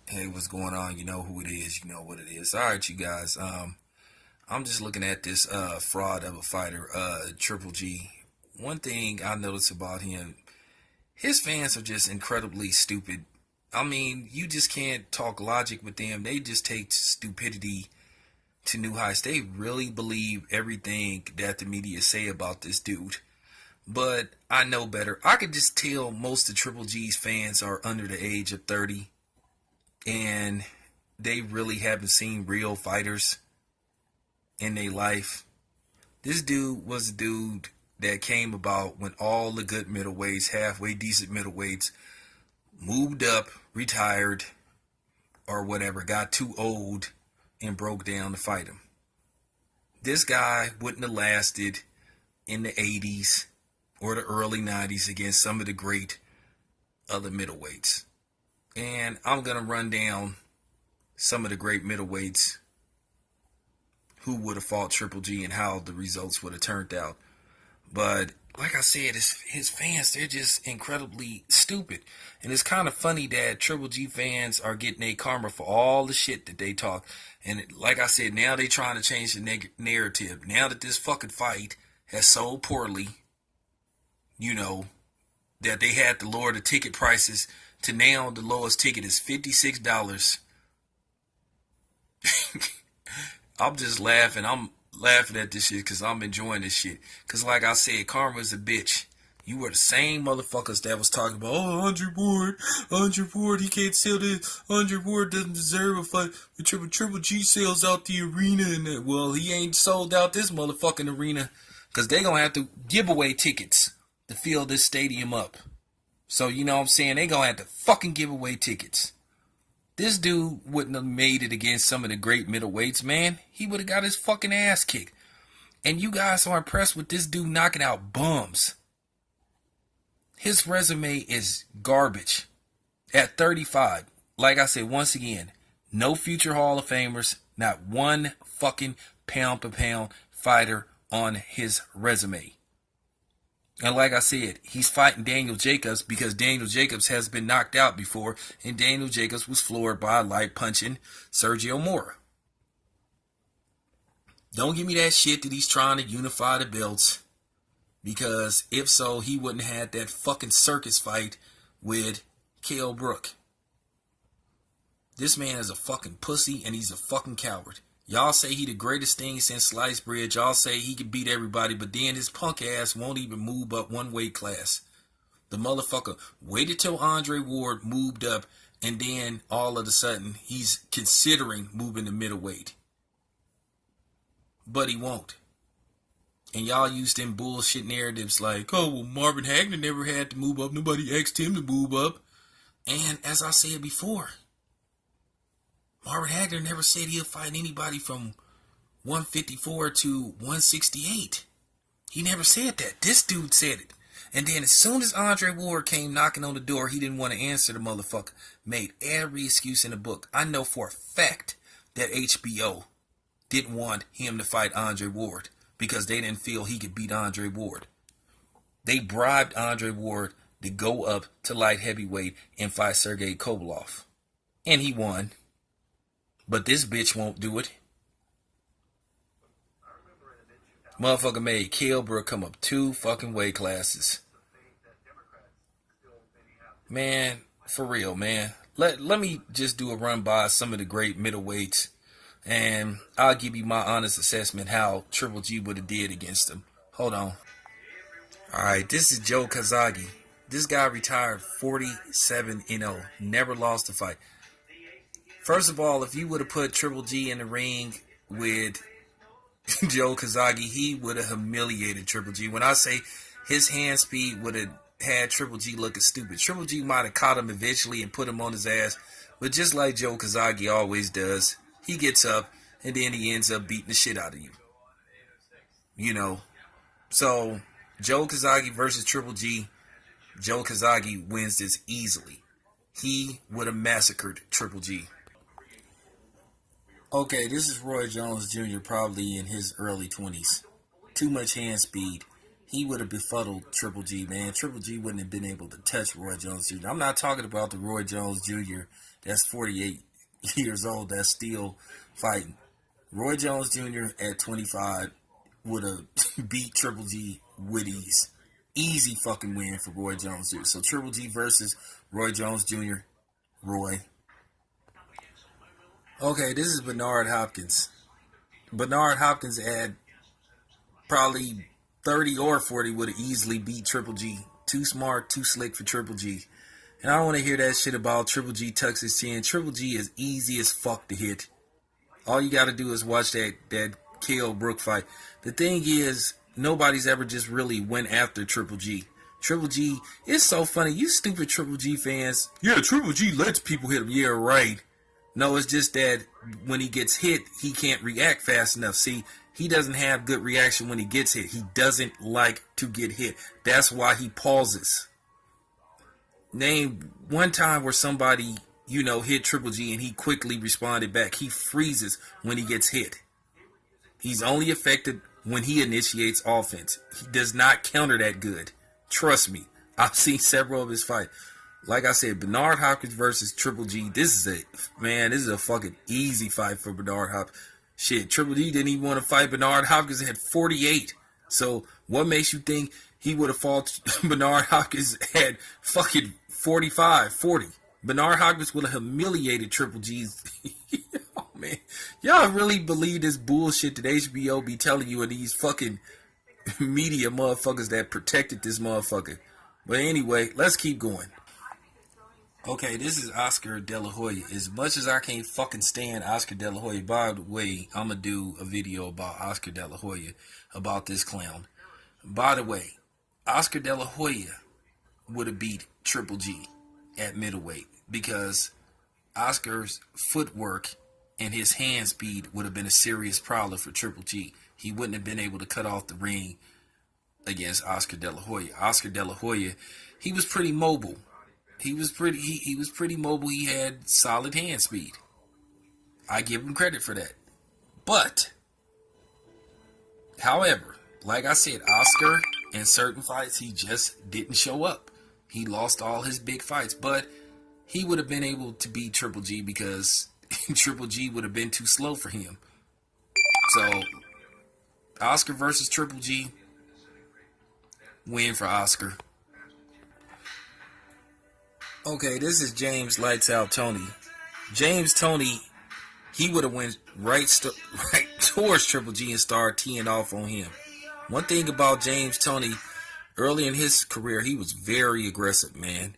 Hey, what's going on? You know who it is. You know what it is. All right, you guys. I'm just looking at this fraud of a fighter, Triple G. One thing I noticed about him, his fans are just incredibly stupid. I mean, you just can't talk logic with them. They just take stupidity to new heights. They really believe everything that the media say about this dude. But I know better. I could just tell most of Triple G's fans are under the age of 30, and they really haven't seen real fighters in their life. This dude was a dude that came about when all the good middleweights, halfway decent middleweights, moved up, retired, or whatever, got too old, and broke down to fight him. This guy wouldn't have lasted in the 80s or the early 90s against some of the great other middleweights. And I'm going to run down some of the great middleweights who would have fought Triple G and how the results would have turned out. But like I said, his fans, they're just incredibly stupid. And it's kind of funny that Triple G fans are getting a karma for all the shit that they talk. And like I said, now they trying to change the narrative. Now that this fucking fight has sold poorly, that they had to lower the ticket prices to now the lowest ticket is $56. I'm just laughing. I'm laughing at this shit because I'm enjoying this shit. Because like I said, karma is a bitch. You were the same motherfuckers that was talking about, oh, Andre Ward, he can't sell this. Andre Ward doesn't deserve a fight. Triple G sells out the arena. And that. Well, he ain't sold out this motherfucking arena because they going to have to give away tickets to fill this stadium up. So, you know what I'm saying? They going to have to fucking give away tickets. This dude wouldn't have made it against some of the great middleweights, man. He would have got his fucking ass kicked. And you guys are impressed with this dude knocking out bums. His resume is garbage. At 35, like I said, once again, no future Hall of Famers, not one fucking pound for pound fighter on his resume. And like I said, he's fighting Daniel Jacobs because Daniel Jacobs has been knocked out before, and Daniel Jacobs was floored by light punching Sergio Mora. Don't give me that shit that he's trying to unify the belts, because if so, he wouldn't have had that fucking circus fight with Kell Brook. This man is a fucking pussy, and he's a fucking coward. Y'all say he the greatest thing since sliced bread. Y'all say he can beat everybody, but then his punk ass won't even move up one weight class. The motherfucker waited till Andre Ward moved up, and then all of a sudden he's considering moving to middleweight. But he won't. And y'all use them bullshit narratives like, oh, well, Marvin Hagler never had to move up. Nobody asked him to move up. And as I said before, Marvin Hagler never said he'll fight anybody from 154 to 168. He never said that. This dude said it. And then as soon as Andre Ward came knocking on the door, he didn't want to answer the motherfucker. Made every excuse in the book. I know for a fact that HBO didn't want him to fight Andre Ward because they didn't feel he could beat Andre Ward. They bribed Andre Ward to go up to light heavyweight and fight Sergey Kovalev. And he won. But this bitch won't do it. Motherfucker made Kell Brook come up 2 fucking weight classes. Man, for real, man. Let me just do a run by some of the great middleweights, and I'll give you my honest assessment how Triple G would have did against him. Hold on. Alright, this is Joe Kazagi. This guy retired 47-0. Never lost a fight. First of all, if you would have put Triple G in the ring with Joe Kazagi, he would have humiliated Triple G. When I say his hand speed would have had Triple G looking stupid, Triple G might have caught him eventually and put him on his ass. But just like Joe Kazagi always does, he gets up and then he ends up beating the shit out of you. So Joe Kazagi versus Triple G, Joe Kazagi wins this easily. He would have massacred Triple G. Okay, this is Roy Jones Jr., probably in his early 20s. Too much hand speed. he would have befuddled Triple G, man. Triple G wouldn't have been able to touch Roy Jones Jr. I'm not talking about the Roy Jones Jr. that's 48 years old that's still fighting. Roy Jones Jr. at 25 would have beat Triple G with ease. Easy fucking win for Roy Jones Jr. So Triple G versus Roy Jones Jr. Roy. Okay, this is Bernard Hopkins. Bernard Hopkins at probably 30 or 40 would have easily beat Triple G. Too smart, too slick for Triple G. And I don't want to hear that shit about Triple G tucks his chin. Triple G is easy as fuck to hit. All you got to do is watch that KO Brook fight. The thing is, nobody's ever just really went after Triple G. Triple G, it's so funny. You stupid Triple G fans. Yeah, Triple G lets people hit him. Yeah, right. No, it's just that when he gets hit, he can't react fast enough. See, he doesn't have good reaction when he gets hit. He doesn't like to get hit. That's why he pauses. Name one time where somebody, hit Triple G and he quickly responded back. He freezes when he gets hit. He's only affected when he initiates offense. He does not counter that good. Trust me. I've seen several of his fights. Like I said, Bernard Hopkins versus Triple G. This is a fucking easy fight for Bernard Hopkins. Shit, Triple G didn't even want to fight Bernard Hopkins at 48. So what makes you think he would have fought Bernard Hopkins at fucking 45, 40? Bernard Hopkins would have humiliated Triple G's. Oh, man. Y'all really believe this bullshit that HBO be telling you and these fucking media motherfuckers that protected this motherfucker. But anyway, let's keep going. Okay, this is Oscar De La Hoya. As much as I can't fucking stand Oscar De La Hoya, by the way, I'm going to do a video about Oscar De La Hoya, about this clown. By the way, Oscar De La Hoya would have beat Triple G at middleweight because Oscar's footwork and his hand speed would have been a serious problem for Triple G. He wouldn't have been able to cut off the ring against Oscar De La Hoya. Oscar De La Hoya, he was pretty mobile. He was pretty mobile. He had solid hand speed. I give him credit for that. But, however, like I said, Oscar in certain fights, he just didn't show up. He lost all his big fights. But he would have been able to beat Triple G because Triple G would have been too slow for him. So, Oscar versus Triple G, win for Oscar. Okay, this is James Lights Out Toney. James Toney, he would have went right towards Triple G and started teeing off on him. One thing about James Toney, early in his career, he was very aggressive, man.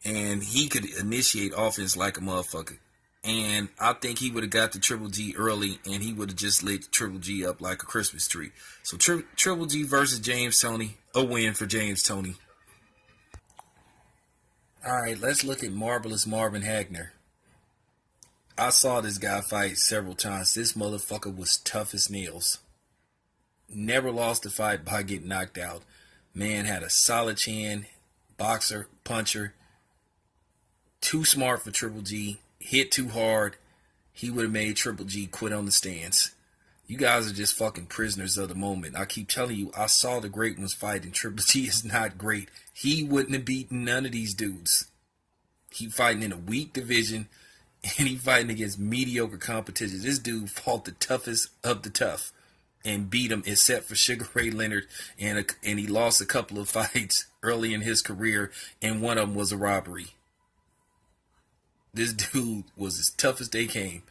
And he could initiate offense like a motherfucker. And I think he would have got to Triple G early, and he would have just lit Triple G up like a Christmas tree. So Triple G versus James Toney, a win for James Toney. All right, let's look at Marvelous Marvin Hagler. I saw this guy fight several times. This motherfucker was tough as nails. Never lost a fight by getting knocked out. Man had a solid chin, boxer, puncher. Too smart for Triple G. Hit too hard. He would have made Triple G quit on the stands. You guys are just fucking prisoners of the moment. I keep telling you, I saw the great ones fight, and Triple G is not great. He wouldn't have beaten none of these dudes. He fighting in a weak division, and he fighting against mediocre competition. This dude fought the toughest of the tough and beat him, except for Sugar Ray Leonard, and he lost a couple of fights early in his career, and one of them was a robbery. This dude was as tough as they came.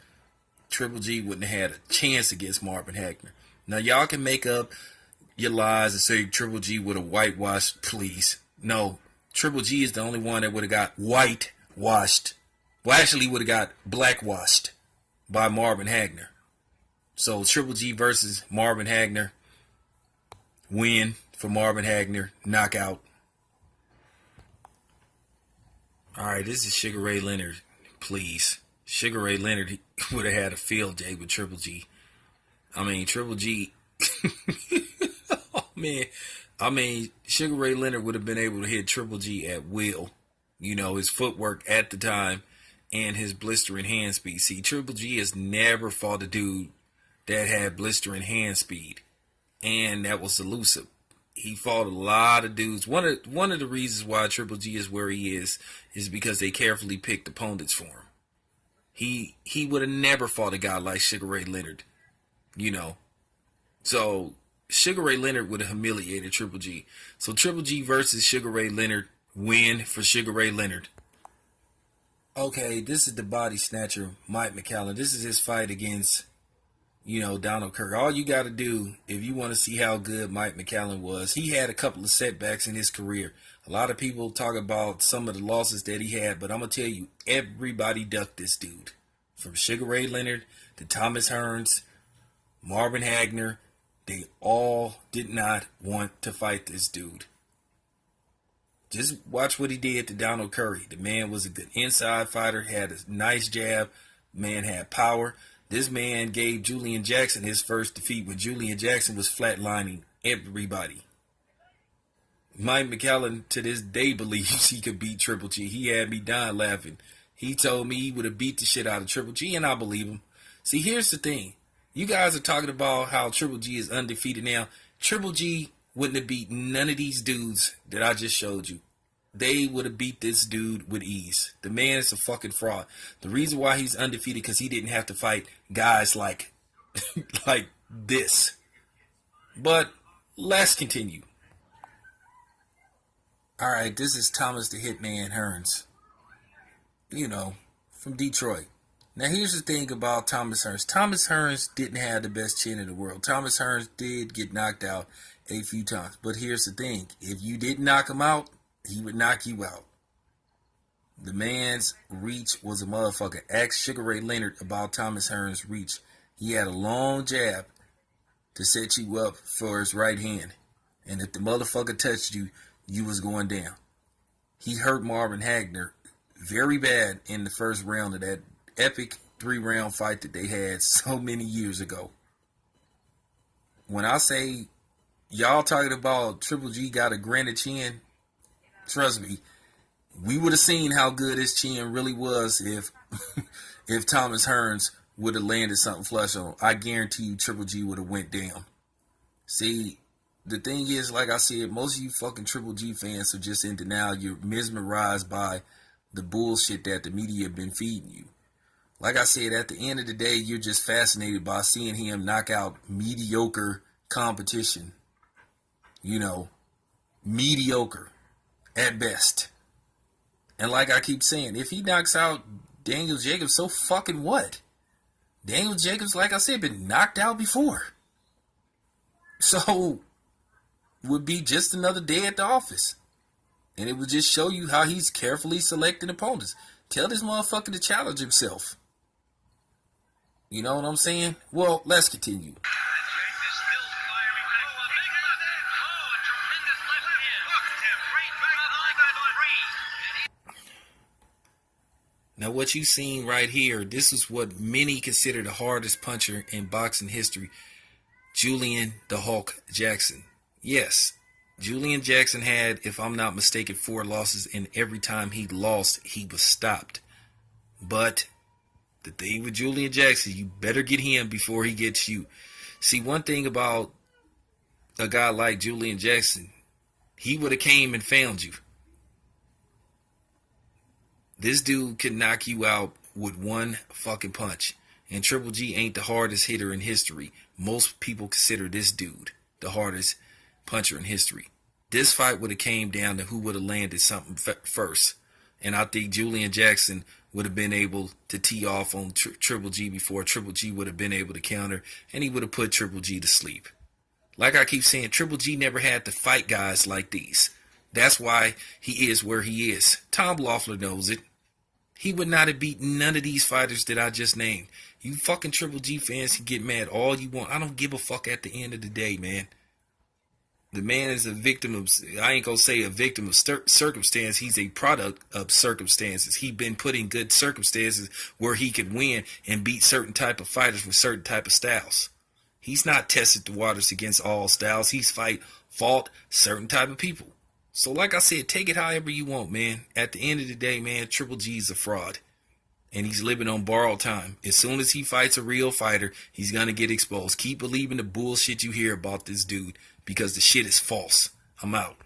Triple G wouldn't have had a chance against Marvin Hagler. Now, y'all can make up your lies and say Triple G would have whitewashed, please. No, Triple G is the only one that would have got whitewashed. Well, actually would have got blackwashed by Marvin Hagler. So, Triple G versus Marvin Hagler. Win for Marvin Hagler. Knockout. All right, this is Sugar Ray Leonard. Please. Sugar Ray Leonard would have had a field day with Triple G. I mean, Triple G. Oh, man. I mean, Sugar Ray Leonard would have been able to hit Triple G at will. You know, his footwork at the time and his blistering hand speed. See, Triple G has never fought a dude that had blistering hand speed and that was elusive. He fought a lot of dudes. One of the reasons why Triple G is where he is because they carefully picked opponents for him. He would have never fought a guy like Sugar Ray Leonard, you know. So Sugar Ray Leonard would have humiliated Triple G. So Triple G versus Sugar Ray Leonard, win for Sugar Ray Leonard. Okay, this is the body snatcher, Mike McAlary. This is his fight against, Donald Kirk. All you got to do, if you want to see how good Mike McAlary was, he had a couple of setbacks in his career. A lot of people talk about some of the losses that he had, but I'm going to tell you, everybody ducked this dude. From Sugar Ray Leonard to Thomas Hearns, Marvin Hagler, they all did not want to fight this dude. Just watch what he did to Donald Curry. The man was a good inside fighter, had a nice jab, man had power. This man gave Julian Jackson his first defeat when Julian Jackson was flatlining everybody. Mike McAlary to this day believes he could beat Triple G. He had me dying laughing. He told me he would have beat the shit out of Triple G, and I believe him. See, here's the thing. You guys are talking about how Triple G is undefeated now. Triple G wouldn't have beat none of these dudes that I just showed you. They would have beat this dude with ease. The man is a fucking fraud. The reason why he's undefeated because he didn't have to fight guys like like this. But let's continue. Alright, this is Thomas the Hitman Hearns. From Detroit. Now here's the thing about Thomas Hearns. Thomas Hearns didn't have the best chin in the world. Thomas Hearns did get knocked out a few times. But here's the thing. If you didn't knock him out, he would knock you out. The man's reach was a motherfucker. Ask Sugar Ray Leonard about Thomas Hearns' reach. He had a long jab to set you up for his right hand. And if the motherfucker touched you, you was going down. He hurt Marvin Hagler very bad in the first round of that epic 3-round fight that they had so many years ago. When I say y'all talking about Triple G got a granite chin, trust me, we would have seen how good his chin really was if if Thomas Hearns would have landed something flush on him. I guarantee you Triple G would have went down. See, the thing is, like I said, most of you fucking Triple G fans are just in denial. You're mesmerized by the bullshit that the media have been feeding you. Like I said, at the end of the day, you're just fascinated by seeing him knock out mediocre competition. Mediocre at best. And like I keep saying, if he knocks out Daniel Jacobs, so fucking what? Daniel Jacobs, like I said, been knocked out before. So, would be just another day at the office. And it would just show you how he's carefully selecting opponents. Tell this motherfucker to challenge himself. You know what I'm saying? Well, let's continue. Now what you seen right here, this is what many consider the hardest puncher in boxing history. Julian the Hulk Jackson. Yes, Julian Jackson had, if I'm not mistaken, 4 losses, and every time he lost, he was stopped. But the thing with Julian Jackson, you better get him before he gets you. See, one thing about a guy like Julian Jackson, he would have came and found you. This dude can knock you out with one fucking punch. And Triple G ain't the hardest hitter in history. Most people consider this dude the hardest puncher in history. This fight would have came down to who would have landed something first. And I think Julian Jackson would have been able to tee off on Triple G before Triple G would have been able to counter. And he would have put Triple G to sleep. Like I keep saying, Triple G never had to fight guys like these. That's why he is where he is. Tom Loeffler knows it. He would not have beaten none of these fighters that I just named. You fucking Triple G fans can get mad all you want. I don't give a fuck at the end of the day, man. The man is a victim of, I ain't gonna say a victim of circumstance. He's a product of circumstances. He been put in good circumstances where he could win and beat certain type of fighters with certain type of styles. He's not tested the waters against all styles. He's fought certain type of people. So like I said, take it however you want, man. At the end of the day, man, Triple G is a fraud. And he's living on borrowed time. As soon as he fights a real fighter, he's going to get exposed. Keep believing the bullshit you hear about this dude. because the shit is false. I'm out.